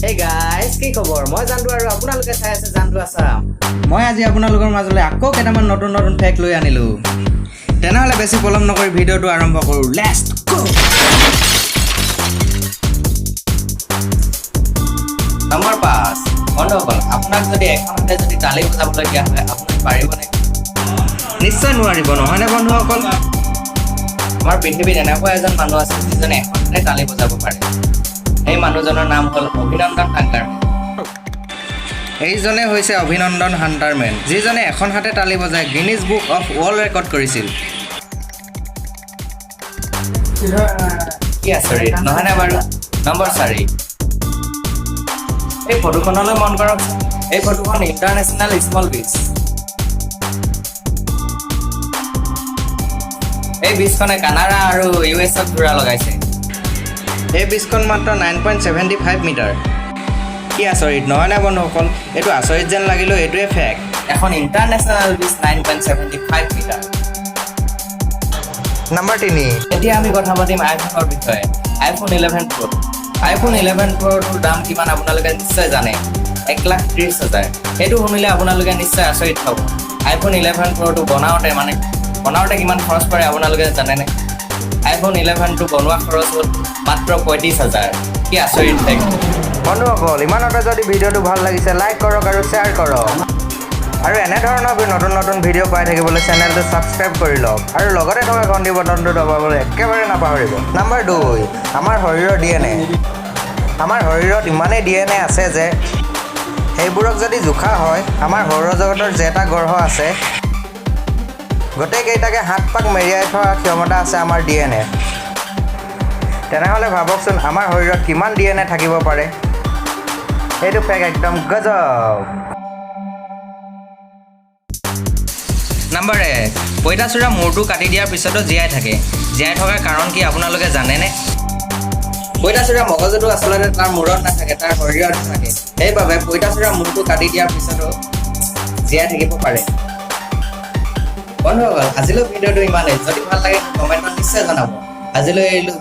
Hey guys, কি খবৰ? মই জানদু আৰু আপোনালোকে চাই আছে জানদু আছাম। মই আজি আপোনালোকৰ মাজলৈ আকৌ কেইটামান নতুন ফেক্ট লৈ আনিলো। তেনেহলে বেছি পলম নকৰি ভিডিঅ'টো আৰম্ভ কৰো। Let's go. নম্বৰ 5 বন্ধুসকল, আপোনাক যদি এখনতে যদি তালি বজাবলৈ দিয়া হয় আপুনি পাৰিবনে? নিশ্চয় নোৱাৰিব, নহয়নে বন্ধুসকল? আমাৰ পৃথিৱীত এনেকুৱা এজন মানুহ আছে যিজনে এখনতে তালি বজাব পাৰে। এই মানুহজনৰ নাম হ'ল অভিনন্দন হান্টাৰমেন। এইজনে হৈছে অভিনন্দন হান্টাৰমেন, যিজনে এখন হাতে তালি বজাই Guinness book of world record কৰিছিল। কি আচৰিত নহয়নে বাৰু? নম্বৰ 4 এই ফটোখনলৈ মন কৰক। এই ফটোখন ইণ্টাৰনেশ্যনেল স্মল বিচ। এই বিচখনে কানাডা আৰু US-ত ঘূৰা লগাইছে। এই বিচখন মাত্ৰ 9.75 মিটাৰ। কি আচৰিত নহয়নে বন্ধুসকল? এইটো আচৰিত যেন লাগিলেও এইটোৱে ফেক্ট। এখন ইণ্টাৰনেশ্যনেল বিচ 9.75 মিটাৰ। নম্বৰ 3 এতিয়া আমি কথা পাতিম আইফোনৰ বিষয়ে। iPhone 11 Pro। iPhone 11 Proটোৰ দাম কিমান আপোনালোকে নিশ্চয় জানে। 1,30,000। সেইটো শুনিলে আপোনালোকে নিশ্চয় আচৰিত হ'ব। iPhone 11 Proটো বনাওঁতে কিমান খৰচ পৰে আপোনালোকে জানেনে? iPhone 11টো বনোৱা খৰচ হ'ল মাত্ৰ 35,000। কি আচৰিত ফেক্ট। বন্ধুসকল, ইমানতে যদি ভিডিঅ'টো ভাল লাগিছে লাইক কৰক আৰু শ্বেয়াৰ কৰক। আৰু এনেধৰণৰ নতুন ভিডিঅ' পাই থাকিবলৈ চেনেলটো ছাবস্ক্ৰাইব কৰি লওক আৰু লগতে থকা ঘণ্টি বটনটো দবাবলৈ একেবাৰে নাপাহৰিব। নম্বৰ 2 আমাৰ শৰীৰৰ DNA। আমাৰ শৰীৰত ইমানেই DNA আছে যে সেইবোৰক যদি জোখা হয় আমাৰ সৌৰজগতৰ যেটা গ্ৰহ আছে গোটেইকেইটাকে 7 পাক মেৰিয়াই থোৱা ক্ষমতা আছে আমাৰ DNA। তেনেহ'লে ভাবকচোন আমাৰ শৰীৰত কিমান DNA থাকিব পাৰে। এইটো ফেক্ট একদম গজব। নম্বৰ 1 পঁইতাচোৰা মূৰটো কাটি দিয়াৰ পিছতো জীয়াই থাকে। জীয়াই থকাৰ কাৰণ কি আপোনালোকে জানেনে? পঁইতাচোৰা মগজুটো আচলতে তাৰ মূৰত নাথাকে, তাৰ শৰীৰত থাকে। সেইবাবে পঁইতাচোৰা মূৰটো কাটি দিয়াৰ পিছতো জীয়াই থাকিব পাৰে। বন্ধুসকল, আজিলৈ ভিডিঅ'টো ইমানেই। যদি ভাল লাগে কমেণ্টত নিশ্চয় জনাব। আজিলৈ এৰিলোঁ।